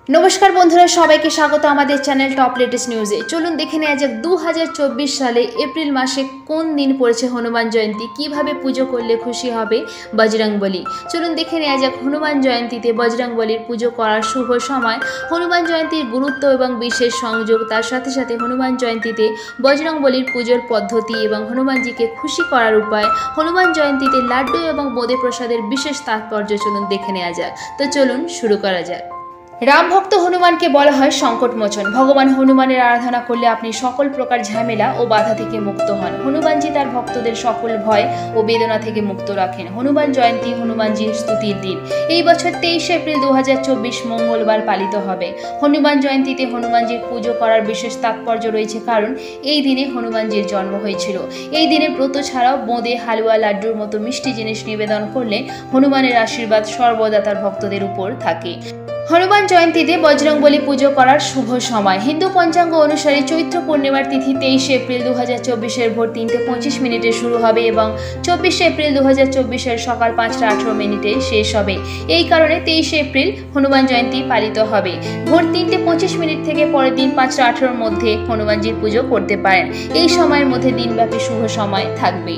नमस्कार बंधुरा सबाइके स्वागत आमादेर चैनल टप लेटेस्ट निউজে। चलुन देखे नेওয়া যাক 2024 साले एप्रिल मासे कोन दिन पड़ेছে हनुमान जयंती, किभाबे पुजो करले खुशी हबे बजरंगबली। चलुन देखे नेওয়া যাক हनुमान जयंतीते बजरंगबलीर पुजो करार शुभ समय, हनुमान जयंतीर गुरुत्व एवं विशेष संयोग, तार साथे साथे हनुमान जयंतीते बजरंगबलीर पुजोर पद्धति एवं हनुमानजीके खुशी करार उपाय, हनुमान जयंतीते लाड्डू एवं बोधे प्रसादेर विशेष तात्पर्य चलुन देखे नेওয়া যাক। तो चलुन शुरू करा जाक। राम भक्त हनुमान के बला हय संकट मोचन। भगवान हनुमानेर आराधना करले अपनी सकल प्रकार झमेला और बाधा थेके मुक्त हन। हनुमानजी तार भक्तদের सकल भय और बेदना थेके मुक्त राखेन। हनुमान जयंती हनुमानजीर स्तुतिर दिन। এই বছর 23 এপ্রিল 2024 मंगलवार पालित हबे। हनुमान जयंतीते हनुमानजीर पूजो करार विशेष तात्पर्य रयेछे, कारण এই দিনে हनुमानजीर जन्म हयेछिल। এই দিনে ব্রত ছাড়াও বোঁদে, হালুয়া, লাড্ডুর মতো মিষ্টি জিনিস নিবেদন করলে হনুমানের আশীর্বাদ সর্বদা তার ভক্তদের উপর থাকে। हनुमान जयंतीते बजरंगबली पुजो करार शुभ समय। हिंदू पंचांग अनुसारे चैत्र पूर्णिमार तिथि 23 एप्रिल 2024 भोर 3:25 शुरू हबे एवं 24 एप्रिल 2024 सकाल 5:18 शेष हबे। এই কারণে 23 एप्रिल हनुमान जयंती पालित हबे। भोर 3:25 থেকে পরের দিন 5:18 মধ্যে হনুমানজির পুজো করতে পারেন। এই সময়ের মধ্যে দিনব্যাপী শুভ সময় থাকবে।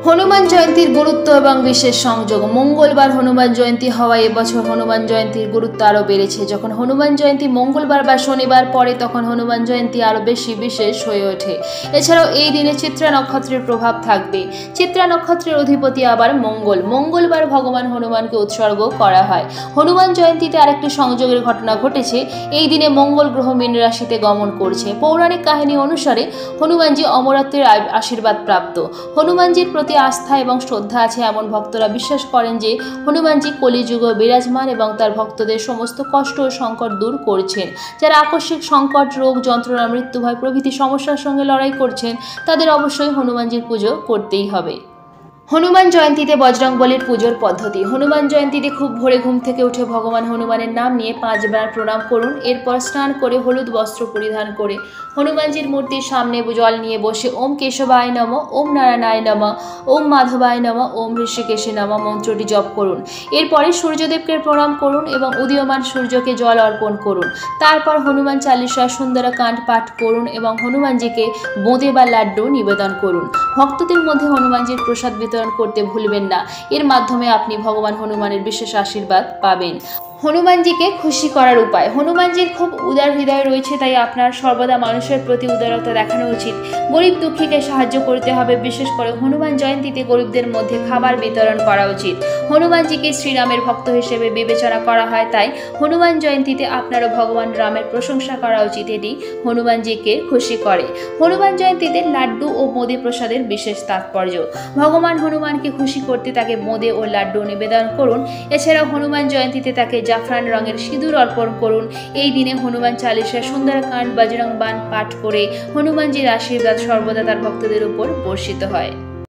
हनुमान जयंतीर गुरुत्व एवं विशेष संयोग। मंगलवार हनुमान जयंती हवा এবছর हनुमान जयंतीर गुरुत्व आरो बेड़ेছে। যখন हनुमान जयंती मंगलवार বা শনিবার পড়ে তখন हनुमान जयंती আরো বেশি বিশেষ হয়ে ওঠে। এছাড়াও এই দিনে চিত্রা নক্ষত্রের প্রভাব থাকবে। চিত্রা নক্ষত্রের অধিপতি আবার মঙ্গল। মঙ্গলবার ভগবান হনুমানকে উৎসর্গ করা হয়। হনুমান জয়ন্তীতে আরেকটি সংযোগের ঘটনা ঘটেছে। এই দিনে মঙ্গল গ্রহ মীন রাশিতে গমন করছে। পৌরাণিক কাহিনী অনুসারে হনুমানজি অমরত্বের আশীর্বাদ প্রাপ্ত। হনুমানজির প্রতি आस्था एवं श्रद्धा आछे एमन भक्तरा विश्वास करें जे हनुमानजी कलिजुगे विराजमान एवं तार भक्तদের समस्त कष्ट और संकट दूर करছেন। যারা আকস্মিক সংকট, রোগ, যন্ত্রণা, মৃত্যু ভয় প্রভৃতি সমস্যার সঙ্গে লড়াই করছেন তাদের অবশ্যই হনুমানজির পুজো করতেই হবে। हनुमान जयंतीते बजरंगबलीर पुजोर पद्धति। हनुमान जयंतीते खूब भोरे घुम थेके उठे भगवान हनुमानेर नाम निये 5 बार प्रणाम करुन। एरपर स्नान करे हलुद वस्त्र परिधान करे हनुमानजीर मूर्तिर सामने जल निये बसे ओम केशवाय नमः, ओम नारायणाय नमः, ओम माधवाय नमः, ओम ऋषिकेशे नमः मंत्रटी जप करुन। एरपरे सूर्यदेवके प्रणाम करुन एवं उदीयमान सूर्यके जल अर्पण करुन। तारपर हनुमान चालीसा सुंदरकांड पाठ करुन एवं हनुमानजीके बोঁদে বা लाड्डू निवेदन करुन। भक्तদের মধ্যে हनुमानजीर प्रसाद করতে ভুলবেন না। এর মাধ্যমে আপনি ভগবান হনুমানের বিশেষ আশীর্বাদ পাবেন। হনুমানজিকে খুশি করার উপায়। হনুমানজির খুব উদার হৃদয় রয়েছে, তাই আপনার সর্বদা মানুষের প্রতি উদারতা দেখানো উচিত। গরিব দুঃখীকে সাহায্য করতে হবে। বিশেষ করে হনুমান জয়ন্তীতে গরিবদের মধ্যে খাবার বিতরণ করা উচিত। হনুমানজিকে শ্রীরামের ভক্ত হিসেবে বিবেচনা করা হয়, তাই হনুমান জয়ন্তীতে আপনারও ভগবান রামের প্রশংসা করা উচিত। এটি হনুমানজিকে খুশি করে। হনুমান জয়ন্তীতে লাড্ডু ও বোঁদে প্রসাদের বিশেষ তাৎপর্য। ভগবান হনুমানকে খুশি করতে তাকে বোঁদে ও লাড্ডু নিবেদন করুন। এছাড়াও হনুমান জয়ন্তীতে তাকে জাফরান রঙের সিঁদুর অর্পণ করুন। এই দিনে হনুমান চালিসা, সুন্দরকাণ্ড, বজরং বাণ পাঠ করে হনুমানজির আশীর্বাদ সর্বদা তার ভক্তদের উপর বর্ষিত হয়।